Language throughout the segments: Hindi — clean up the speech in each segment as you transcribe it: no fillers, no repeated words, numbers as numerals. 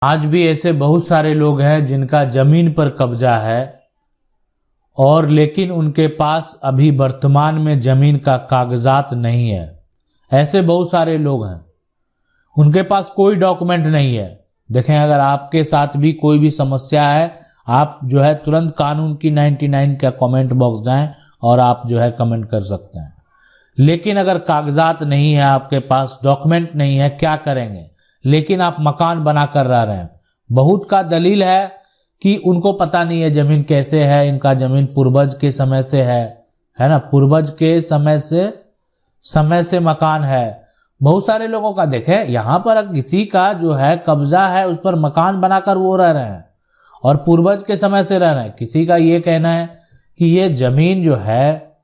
आज भी ऐसे बहुत सारे लोग हैं जिनका जमीन पर कब्जा है और लेकिन उनके पास अभी वर्तमान में जमीन का कागजात नहीं है। ऐसे बहुत सारे लोग हैं, उनके पास कोई डॉक्यूमेंट नहीं है। देखें, अगर आपके साथ भी कोई भी समस्या है, आप जो है तुरंत कानून की 99 का कमेंट बॉक्स जाएं और आप जो है कमेंट कर सकते हैं। लेकिन अगर कागजात नहीं है, आपके पास डॉक्यूमेंट नहीं है, क्या करेंगे? लेकिन आप मकान बना कर रह रहे हैं। बहुत का दलील है कि उनको पता नहीं है जमीन कैसे है, इनका जमीन पूर्वज के समय से है ना, पूर्वज के समय से मकान है। बहुत सारे लोगों का देखें, यहाँ पर किसी का जो है कब्जा है, उस पर मकान बनाकर वो रह रहे हैं और पूर्वज के समय से रह रहे हैं। किसी का ये कहना है कि ये जमीन जो है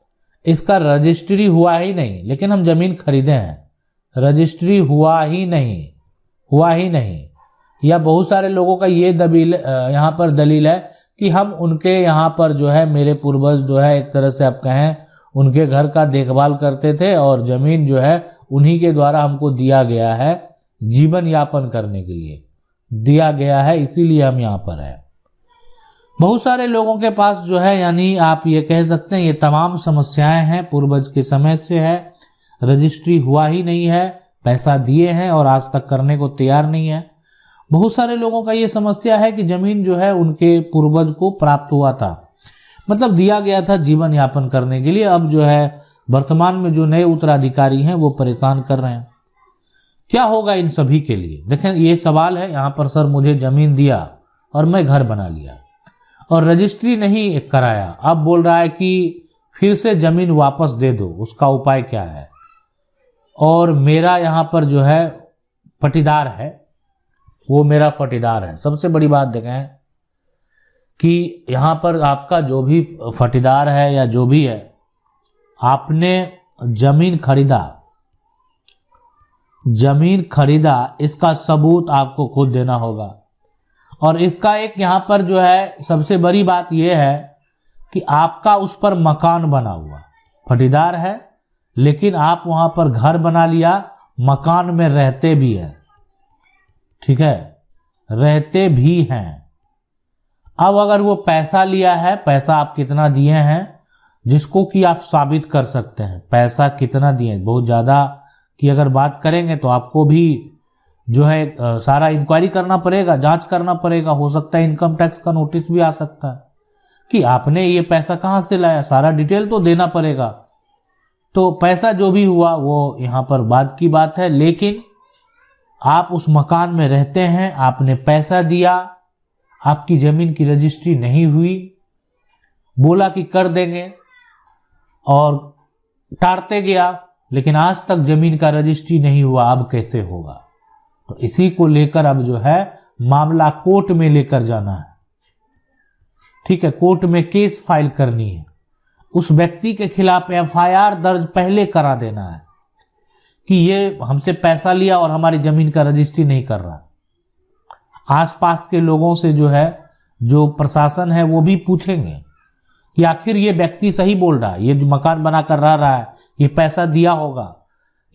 इसका रजिस्ट्री हुआ ही नहीं, लेकिन हम जमीन खरीदे हैं, रजिस्ट्री हुआ ही नहीं। या बहुत सारे लोगों का ये यहाँ पर दलील है कि हम उनके यहाँ पर जो है, मेरे पूर्वज जो है एक तरह से आप कहें उनके घर का देखभाल करते थे और जमीन जो है उन्हीं के द्वारा हमको दिया गया है, जीवन यापन करने के लिए दिया गया है, इसीलिए हम यहाँ पर हैं। बहुत सारे लोगों के पास जो है, यानी आप ये कह सकते हैं ये तमाम समस्याएं हैं, पूर्वज के समय से है, रजिस्ट्री हुआ ही नहीं है, पैसा दिए हैं और आज तक करने को तैयार नहीं है। बहुत सारे लोगों का ये समस्या है कि जमीन जो है उनके पूर्वज को प्राप्त हुआ था, मतलब दिया गया था जीवन यापन करने के लिए। अब जो है वर्तमान में जो नए उत्तराधिकारी हैं वो परेशान कर रहे हैं। क्या होगा इन सभी के लिए? देखें, ये सवाल है यहाँ पर, सर मुझे जमीन दिया और मैं घर बना लिया और रजिस्ट्री नहीं कराया, अब बोल रहा है कि फिर से जमीन वापस दे दो, उसका उपाय क्या है? और मेरा यहाँ पर जो है पटीदार है, वो मेरा फटीदार है। सबसे बड़ी बात देखें कि यहाँ पर आपका जो भी फटीदार है या जो भी है, आपने जमीन खरीदा, इसका सबूत आपको खुद देना होगा। और इसका एक यहाँ पर जो है सबसे बड़ी बात यह है कि आपका उस पर मकान बना हुआ, फटीदार है लेकिन आप वहां पर घर बना लिया, मकान में रहते भी हैं, ठीक है, रहते भी हैं। अब अगर वो पैसा लिया है, पैसा आप कितना दिए हैं, जिसको कि आप साबित कर सकते हैं पैसा कितना दिए। बहुत ज़्यादा की अगर बात करेंगे तो आपको भी जो है सारा इंक्वायरी करना पड़ेगा, जांच करना पड़ेगा। हो सकता है इनकम टैक्स का नोटिस भी आ सकता है कि आपने ये पैसा कहाँ से लाया, सारा डिटेल तो देना पड़ेगा। तो पैसा जो भी हुआ वो यहाँ पर बाद की बात है, लेकिन आप उस मकान में रहते हैं, आपने पैसा दिया, आपकी जमीन की रजिस्ट्री नहीं हुई, बोला कि कर देंगे और टारते गया, लेकिन आज तक जमीन का रजिस्ट्री नहीं हुआ, अब कैसे होगा? तो इसी को लेकर अब जो है मामला कोर्ट में लेकर जाना है, ठीक है, कोर्ट में केस फाइल करनी है, उस व्यक्ति के खिलाफ एफआईआर दर्ज पहले करा देना है कि ये हमसे पैसा लिया और हमारी जमीन का रजिस्ट्री नहीं कर रहा। आसपास के लोगों से जो है, जो प्रशासन है, वो भी पूछेंगे कि आखिर ये व्यक्ति सही बोल रहा है, ये जो मकान बना कर रह रहा है, ये पैसा दिया होगा,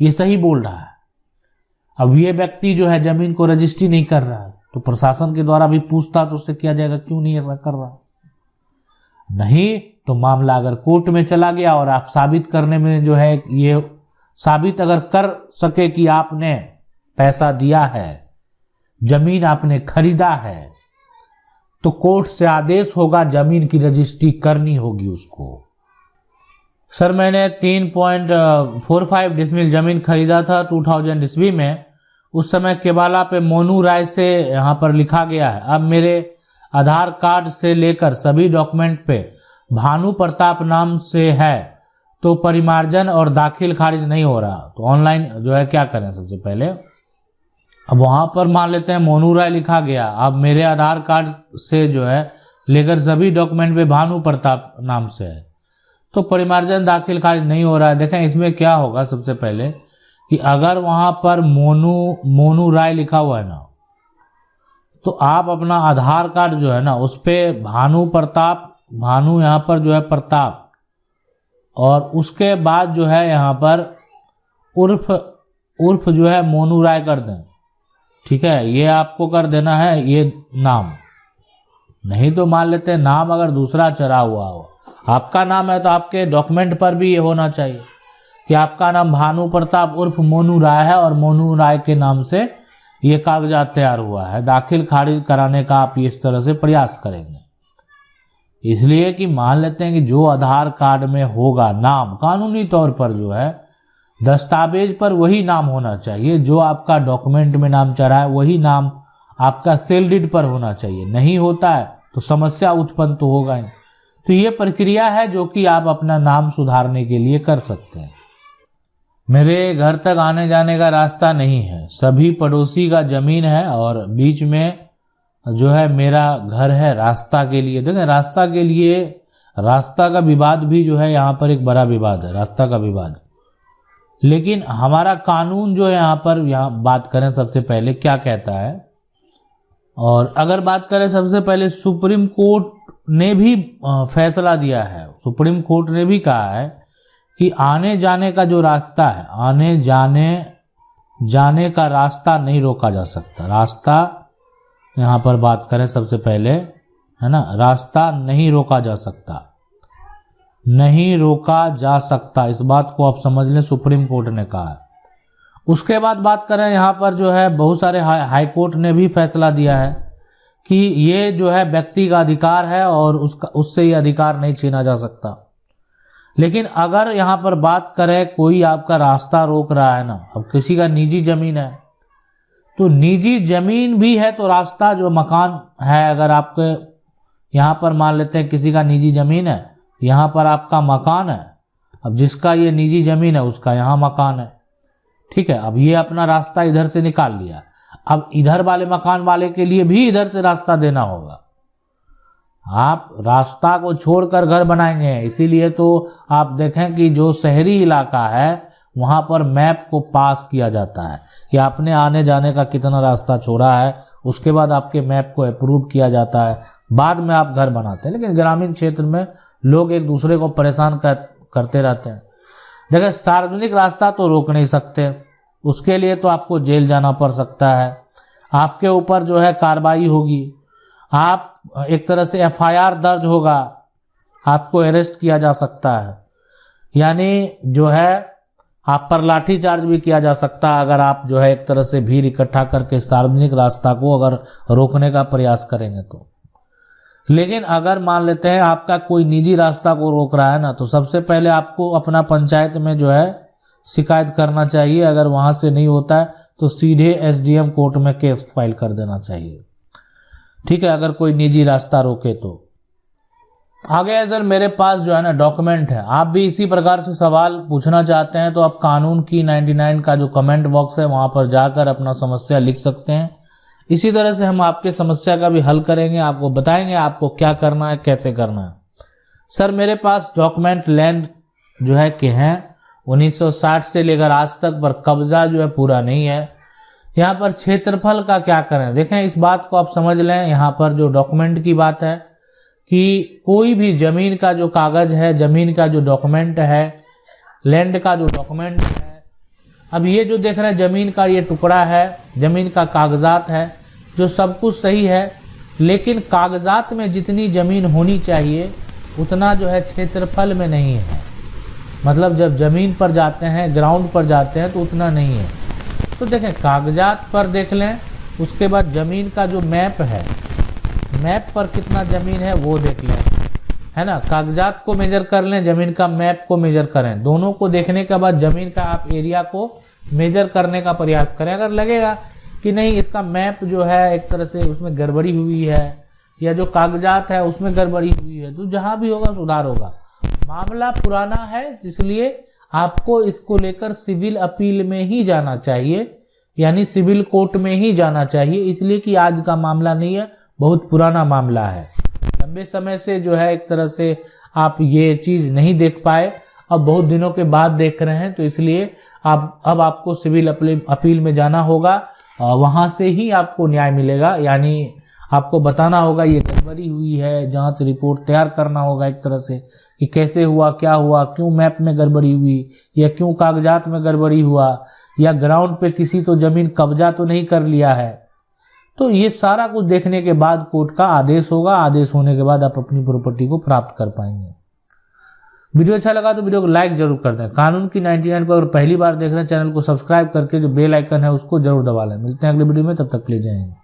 ये सही बोल रहा है। अब ये व्यक्ति जो है जमीन को रजिस्ट्री नहीं कर रहा है, तो प्रशासन के द्वारा भी पूछताछ उससे किया जाएगा, क्यों नहीं ऐसा कर रहा। नहीं तो मामला अगर कोर्ट में चला गया और आप साबित करने में जो है, ये साबित अगर कर सके कि आपने पैसा दिया है, जमीन आपने खरीदा है, तो कोर्ट से आदेश होगा, जमीन की रजिस्ट्री करनी होगी उसको। सर मैंने 3.45 डिसमिल जमीन खरीदा था 2000 ईस्वी में, उस समय केबाला पे मोनू राय से यहाँ पर लिखा गया है। अब मेरे आधार कार्ड से लेकर सभी डॉक्यूमेंट पे भानु प्रताप नाम से है, तो परिमार्जन और दाखिल खारिज नहीं हो रहा, तो ऑनलाइन जो है क्या करें? सबसे पहले अब वहां पर मान लेते हैं मोनू राय लिखा गया, अब मेरे आधार कार्ड से जो है लेकर सभी डॉक्यूमेंट पे भानु प्रताप नाम से है, तो परिमार्जन दाखिल खारिज नहीं हो रहा है। देखें इसमें क्या होगा, सबसे पहले कि अगर वहां पर मोनू राय लिखा हुआ है ना, तो आप अपना आधार कार्ड जो है ना, उस पे भानु यहाँ पर जो है प्रताप, और उसके बाद जो है यहाँ पर उर्फ जो है मोनू राय कर दें, ठीक है, ये आपको कर देना है ये नाम। नहीं तो मान लेते हैं नाम अगर दूसरा चढ़ा हुआ हो, आपका नाम है तो आपके डॉक्यूमेंट पर भी ये होना चाहिए कि आपका नाम भानु प्रताप उर्फ मोनू राय है और मोनू राय के नाम से ये कागजात तैयार हुआ है। दाखिल खारिज कराने का आप इस तरह से प्रयास करेंगे, इसलिए कि मान लेते हैं कि जो आधार कार्ड में होगा नाम, कानूनी तौर पर जो है दस्तावेज पर वही नाम होना चाहिए, जो आपका डॉक्यूमेंट में नाम चढ़ा है वही नाम आपका सेल डीड पर होना चाहिए। नहीं होता है तो समस्या उत्पन्न तो होगा ही। तो ये प्रक्रिया है जो कि आप अपना नाम सुधारने के लिए कर सकते हैं। मेरे घर तक आने जाने का रास्ता नहीं है, सभी पड़ोसी का जमीन है और बीच में जो है मेरा घर है। रास्ता के लिए देखें, रास्ता के लिए रास्ता का विवाद भी जो है यहाँ पर एक बड़ा विवाद है, रास्ता का विवाद। लेकिन हमारा कानून जो है यहाँ बात करें सबसे पहले क्या कहता है, और अगर बात करें सबसे पहले सुप्रीम कोर्ट ने भी फैसला दिया है। सुप्रीम कोर्ट ने भी कहा है कि आने जाने का जो रास्ता है, आने जाने का रास्ता नहीं रोका जा सकता। रास्ता यहाँ पर बात करें सबसे पहले, है ना, रास्ता नहीं रोका जा सकता, नहीं रोका जा सकता, इस बात को आप समझ लें, सुप्रीम कोर्ट ने कहा है। उसके बाद बात करें यहाँ पर जो है बहुत सारे हाई कोर्ट ने भी फैसला दिया है कि ये जो है व्यक्ति का अधिकार है और उससे ये अधिकार नहीं छीना जा सकता। लेकिन अगर यहाँ पर बात करें कोई आपका रास्ता रोक रहा है ना, अब किसी का निजी जमीन है तो निजी जमीन भी है तो रास्ता जो मकान है, अगर आपके यहाँ पर मान लेते हैं किसी का निजी जमीन है, यहाँ पर आपका मकान है, अब जिसका ये निजी जमीन है उसका यहाँ मकान है, ठीक है। अब ये अपना रास्ता इधर से निकाल लिया, अब इधर वाले मकान वाले के लिए भी इधर से रास्ता देना होगा। आप रास्ता को छोड़कर घर बनाएंगे, इसीलिए तो आप देखें कि जो शहरी इलाका है वहाँ पर मैप को पास किया जाता है कि आपने आने जाने का कितना रास्ता छोड़ा है, उसके बाद आपके मैप को अप्रूव किया जाता है, बाद में आप घर बनाते हैं। लेकिन ग्रामीण क्षेत्र में लोग एक दूसरे को परेशान करते रहते हैं। देखिए, सार्वजनिक रास्ता तो रोक नहीं सकते, उसके लिए तो आपको जेल जाना पड़ सकता है, आपके ऊपर जो है कार्रवाई होगी, आप एक तरह से FIR दर्ज होगा, आपको अरेस्ट किया जा सकता है, यानी जो है आप पर लाठी चार्ज भी किया जा सकता है अगर आप जो है एक तरह से भीड़ इकट्ठा करके सार्वजनिक रास्ता को अगर रोकने का प्रयास करेंगे तो। लेकिन अगर मान लेते हैं आपका कोई निजी रास्ता को रोक रहा है ना, तो सबसे पहले आपको अपना पंचायत में जो है शिकायत करना चाहिए। अगर वहां से नहीं होता है तो सीधे SDM कोर्ट में केस फाइल कर देना चाहिए, ठीक है, अगर कोई निजी रास्ता रोके तो। आगे सर मेरे पास जो है ना डॉक्यूमेंट है, आप भी इसी प्रकार से सवाल पूछना चाहते हैं तो आप कानून की 99 का जो कमेंट बॉक्स है वहां पर जाकर अपना समस्या लिख सकते हैं। इसी तरह से हम आपके समस्या का भी हल करेंगे, आपको बताएंगे आपको क्या करना है, कैसे करना है। सर मेरे पास डॉक्यूमेंट लैंड जो है कि हैं 1960 से लेकर आज तक, पर कब्जा जो है पूरा नहीं है। यहाँ पर क्षेत्रफल का क्या करें, देखें इस बात को आप समझ लें। यहाँ पर जो डॉक्यूमेंट की बात है कि कोई भी जमीन का जो कागज है, जमीन का जो डॉक्यूमेंट है, लैंड का जो डॉक्यूमेंट है, अब ये जो देख रहे हैं जमीन का ये टुकड़ा है, जमीन का कागजात है, जो सब कुछ सही है, लेकिन कागजात में जितनी जमीन होनी चाहिए उतना जो है क्षेत्रफल में नहीं है। मतलब जब जमीन पर जाते हैं, ग्राउंड पर जाते हैं तो उतना नहीं है। तो देखें कागजात पर देख लें, उसके बाद ज़मीन का जो मैप है, मैप पर कितना ज़मीन है वो देख लें, है ना। कागजात को मेजर कर लें, ज़मीन का मैप को मेजर करें, दोनों को देखने के बाद ज़मीन का आप एरिया को मेजर करने का प्रयास करें। अगर लगेगा कि नहीं इसका मैप जो है एक तरह से उसमें गड़बड़ी हुई है या जो कागजात है उसमें गड़बड़ी हुई है, तो जहाँ भी होगा सुधार होगा। मामला पुराना है इसलिए आपको इसको लेकर सिविल अपील में ही जाना चाहिए, यानी सिविल कोर्ट में ही जाना चाहिए, इसलिए कि आज का मामला नहीं है, बहुत पुराना मामला है। लंबे समय से जो है एक तरह से आप ये चीज़ नहीं देख पाए, अब बहुत दिनों के बाद देख रहे हैं, तो इसलिए अब आपको सिविल अपील में जाना होगा, वहाँ से ही आपको न्याय मिलेगा। यानी आपको बताना होगा ये गड़बड़ी हुई है, जांच रिपोर्ट तैयार करना होगा एक तरह से कि कैसे हुआ, क्या हुआ, क्यों मैप में गड़बड़ी हुई, या क्यों कागजात में गड़बड़ी हुआ, या ग्राउंड पे किसी तो जमीन कब्जा तो नहीं कर लिया है। तो ये सारा कुछ देखने के बाद कोर्ट का आदेश होगा। आदेश होने के बाद आप अपनी प्रॉपर्टी को प्राप्त कर पाएंगे। वीडियो अच्छा लगा तो वीडियो को लाइक जरूर कर दें। कानून की 99 को अगर पहली बार देख रहे हैं चैनल को सब्सक्राइब करके जो बेल आइकन है उसको जरूर दबा लें। मिलते हैं अगले वीडियो में, तब तक ले जाएंगे।